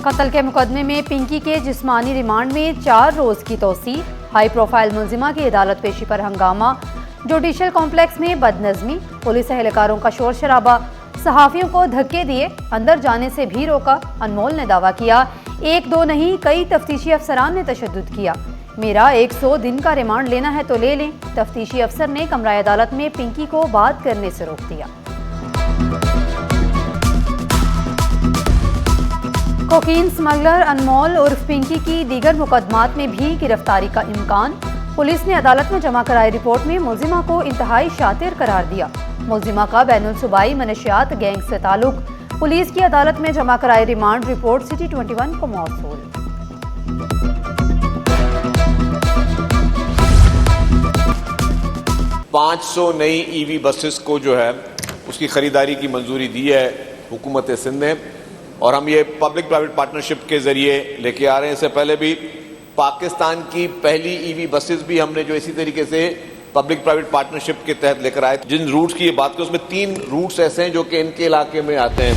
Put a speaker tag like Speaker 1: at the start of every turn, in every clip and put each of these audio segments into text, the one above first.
Speaker 1: कत्ल के मुकदमे में पिंकी के जिस्मानी रिमांड में 4 रोज की तोसी। हाई प्रोफाइल मुलजिमा की अदालत पेशी पर हंगामा। जुडिशल कॉम्प्लेक्स में बदनज़मी, पुलिस एहलकारों का शोर शराबा, सहाफ़ियों को धक्के दिए, अंदर जाने से भी रोका। अनमोल ने दावा किया, 1-2 नहीं कई तफ्तीशी अफसरान ने तशद्दुद किया। मेरा 100 दिन का रिमांड लेना है तो ले लें। तफ्तीशी अफसर ने कमरा अदालत में पिंकी को बात करने से रोक दिया। कोकीन स्मगलर अनमोल उर्फ पिंकी की दीगर मुकदमात में भी गिरफ्तारी का इम्कान। पुलिस ने अदालत में जमा कराई रिपोर्ट में मुलजिमा को इंतहाई शातिर करार दिया। मुलजिमा का बैनुल सूबाई मनशियात गैंग से ताल्लुक। पुलिस की अदालत में जमा कराई रिमांड रिपोर्ट सिटी 21 को मौसूल।
Speaker 2: 500 नई ईवी बसेस को जो है उसकी खरीदारी की मंजूरी दी है हुकूमत सिंध ने, और हम ये पब्लिक प्राइवेट पार्टनरशिप के जरिए लेके आ रहे हैं। इससे पहले भी पाकिस्तान की पहली ईवी बसेस भी हमने जो इसी तरीके से पब्लिक प्राइवेट पार्टनरशिप के तहत लेकर आए। जिन रूट्स की ये बात करें उसमें 3 रूट्स ऐसे हैं जो कि इनके इलाके में आते हैं।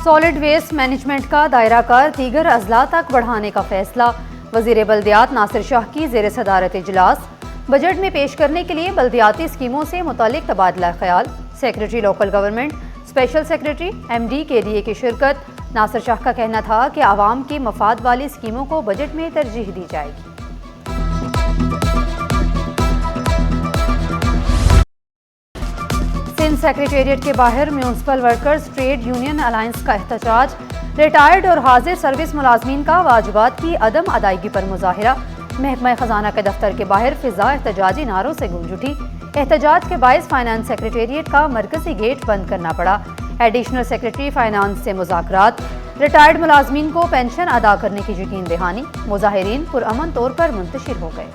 Speaker 1: सॉलिड वेस्ट मैनेजमेंट का दायरा कर दीगर अजला तक बढ़ाने का फैसला। वजीर बल्दियात नासिर शाह की जेर सदारत इजलास। बजट में पेश करने के लिए बल्दियाती स्कीमों से मुतालिक तबादला ख्याल। Secretary local government, special secretary, MD KDA की शिरकत। नासिर शाह का कहना था कि आवाम के मफाद वाली स्कीमों को बजट में तरजीह दी जाएगी। सिंध सेक्रेटेरिएट के बाहर municipal workers trade union alliance का एहतजाज। रिटायर्ड और हाजिर सर्विस मुलाजमीन का वाजिबात की अदम अदायगी पर मुजाहिरा। महकमा खजाना के दफ्तर के बाहर फिजा एहतजाजी नारों से गूंज उठी। एहतजाज के बायस फाइनेंस सेक्रेटेरिएट का मरकजी गेट बंद करना पड़ा। एडिशनल सेक्रेटरी फाइनेंस से मुज़ाकरात। रिटायर्ड मुलाजमीन को पेंशन अदा करने की यकीन दहानी। मुजाहिरीन पुरअमन तौर पर मुंतशिर हो गए।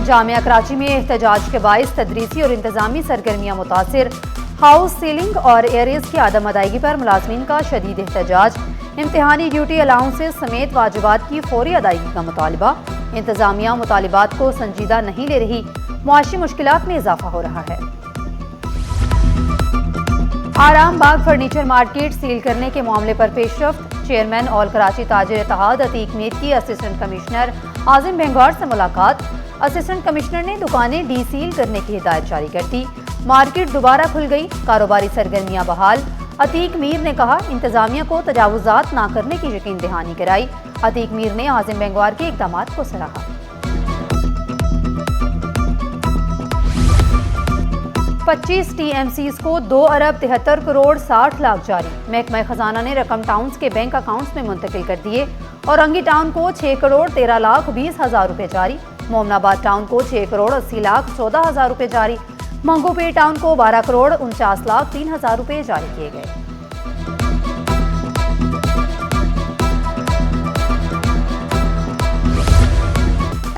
Speaker 1: जामिया कराची में एहतजाज के बायस तदरीसी और इंतजामी सरगर्मियाँ मुतासिर। हाउस सीलिंग और एरियर्स की आदम अदायगी पर मुलाजमीन का शदीद एहतजाज। इम्तिहानी ड्यूटी अलाउंसेस समेत वाजिबात की फौरी अदायगी का मुतालिबा। इंतजामिया मुतालिबात को संजीदा नहीं ले रही, मुआशी मुश्किलात में इजाफा हो रहा है। आराम बाग फर्नीचर मार्केट सील करने के मामले पर पेशरफ्त। चेयरमैन ऑल कराची ताजिर इत्तेहाद अतीक मीर की असिस्टेंट कमिश्नर आजिम बेंगवार से मुलाकात। असिस्टेंट कमिश्नर ने दुकानें डी सील करने की हिदायत जारी कर दी। मार्केट दोबारा खुल गई, कारोबारी सरगर्मियां बहाल। अतीक मीर ने कहा, इंतजामिया को तजावुजात ना करने की यकीन दहानी कराई। अतीक मीर ने आजिम बेंगवार के इकदामात को सराहा। पच्चीस TMCs को 2 अरब 73 करोड़ 60 लाख जारी। महकमा खजाना ने रकम टाउन्स के बैंक अकाउंट्स में मुंतकिल कर दिए। औरंगी टाउन को 6 करोड़ 13 लाख 20 हजार रुपए जारी। मोमनाबाद टाउन को 6 करोड़ 80 लाख 14 हजार रुपए जारी। मंगोपीर टाउन को 12 करोड़ 49 लाख 3 हजार रुपए जारी किए गए।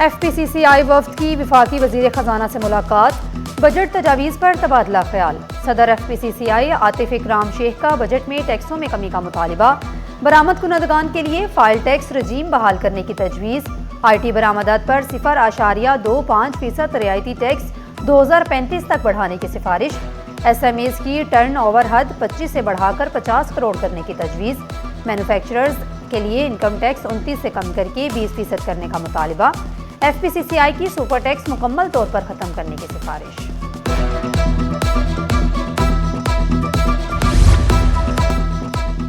Speaker 1: FPCCI वफ्द की विफाकी वजीर खजाना से मुलाकात। बजट तजावीज़ पर तबादला ख्याल। सदर FPCCI आतिफ इकराम शेख का बजट में टैक्सों में कमी का मुतालिबा। बरामद कुनदगान के लिए फाइल टैक्स रजीम बहाल करने की तजवीज़। IT बरामदात पर 0.25% रियायती टैक्स 2035 तक बढ़ाने की सिफारिश। SMEs की टर्न ओवर हद 25 से बढ़ाकर 50 करोड़ करने की तजवीज़। मैन्युफैक्चरर्स के लिए इनकम टैक्स 29 से कम करके 20% करने का मुतालिबा। FPCCI की सुपर टैक्स मुकम्मल तौर पर खत्म करने की सिफारिश।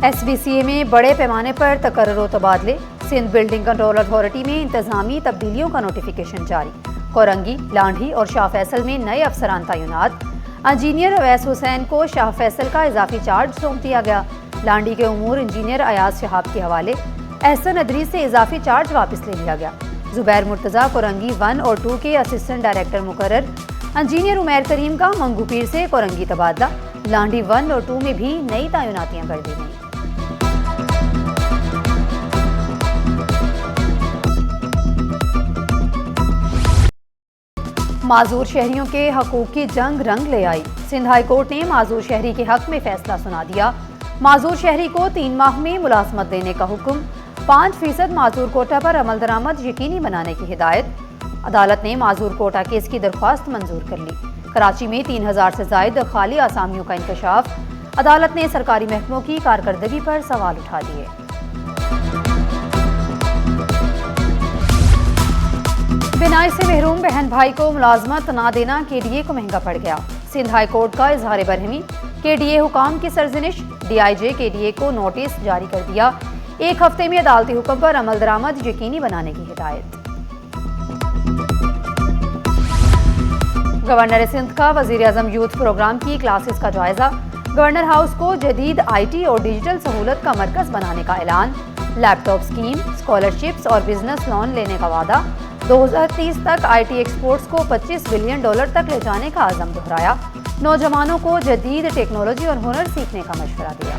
Speaker 1: SBCA में बड़े पैमाने पर तकर्रुर तबादले। सिंध बिल्डिंग कंट्रोल अथॉरिटी में इंतजामी तब्दीलियों का नोटिफिकेशन जारी। कोरंगी, लांढी और शाह फैसल में नए अफसरान तैनात। इंजीनियर अवैस हुसैन को शाह फैसल का इजाफी चार्ज सौंप दिया गया। लांढी के उमूर इंजीनियर अयाज शहाब के हवाले। एहसन अदरी से इजाफी चार्ज वापस ले लिया गया। जुबैर मुर्तजा कोरंगी 1 और 2 के असिस्टेंट डायरेक्टर मुकर्रर। इंजीनियर उमैर करीम का मंगूपीर से कोरंगी तबादला। लांढी 1 और 2 में भी नई तैनातियां कर दी गई। माजूर शहरियों के हकूक की जंग रंग ले आई। सिंध हाई कोर्ट ने माजूर शहरी के हक में फैसला सुना दिया। माजूर शहरी को 3 माह में मुलाजमत देने का हुक्म। 5% माजूर कोटा पर अमल दरामद यकीनी बनाने की हिदायत। अदालत ने माजूर कोटा केस की दरख्वास्त मंजूर कर ली। कराची में 3000 से जायद खाली आसामियों का इंकशाफ। अदालत ने सरकारी महकमों की कारकर्दगी पर सवाल उठा दिए। बिनाई से महरूम बहन भाई को मुलाजमत ना देना KDA को महंगा पड़ गया। सिंध हाई कोर्ट का इजहार बरहमी, KDA हुकाम की सरजनिश, DIJ KDA को नोटिस जारी कर दिया। 1 हफ्ते में अदालती हुक्म पर अमल दरामद यकीनी बनाने की हिदायत। गवर्नर सिंध का वजीर आजम यूथ प्रोग्राम की क्लासेस का जायजा। गवर्नर हाउस को जदीद IT और डिजिटल सहूलत का मरकज बनाने का ऐलान। लैपटॉप स्कीम, स्कॉलरशिप्स और बिजनेस लोन लेने का वादा। 2030 तक IT एक्सपोर्ट्स को $25 बिलियन तक ले जाने का आज़म दोहराया। नौजवानों को जदीद टेक्नोलॉजी और हुनर सीखने का मशवरा दिया।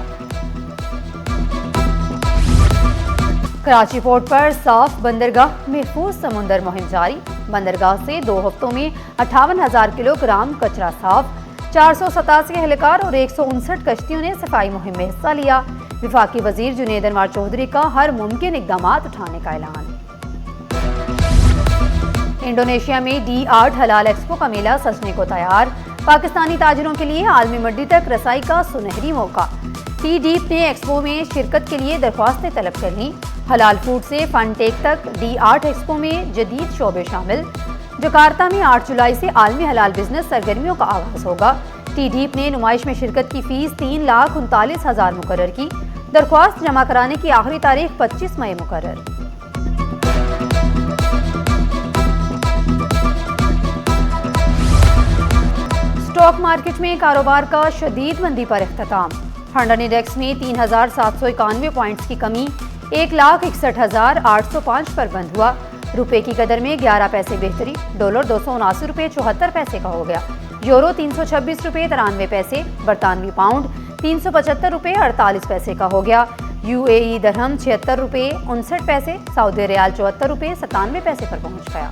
Speaker 1: कराची पोर्ट पर साफ बंदरगाह महफूज समुंदर मुहिम जारी। बंदरगाह से 2 हफ्तों में 58,000 किलोग्राम कचरा साफ। 487 एहलकार और 159 कश्तियों ने सफाई मुहिम में हिस्सा लिया। विफाकी वजीर जुनेद अनवर चौधरी का हर मुमकिन इकदाम उठाने का ऐलान। इंडोनेशिया में D8 हलाल एक्सपो का मेला सजने को तैयार। पाकिस्तानी ताजिरों के लिए आलमी मंडी तक रसाई का सुनहरी मौका। T-Deep ने एक्सपो में शिरकत के लिए दरख्वास्तें तलब कर लीं। हलाल फूड से फन टेक तक D8 एक्सपो में जदीद शोबे शामिल। जकार्ता में 8 जुलाई से आलमी हलाल बिजनेस सरगर्मियों का आगाज होगा। T-Deep ने नुमाइश में शिरकत की फीस 3,39,000 मुकर्रर की। दरख्वास्त जमा कराने की आखिरी तारीख 25 मई मुकर्रर। स्टॉक मार्केट में कारोबार का शदीद मंदी पर इख्तिताम। हंडन इंडेक्स में 3,791 पॉइंट्स की कमी 1,61,805 पर बंद हुआ। रुपए की कदर में 11 पैसे बेहतरी। डॉलर 279 रुपये 74 पैसे का हो गया। यूरो 326 रुपये 93 पैसे। बरतानवी पाउंड 375 रुपये 48 पैसे का हो गया। UAE दरहम 76 रुपये 59 पैसे। सऊदी रियाल 74 रुपये 97 पैसे पर पहुंच गया।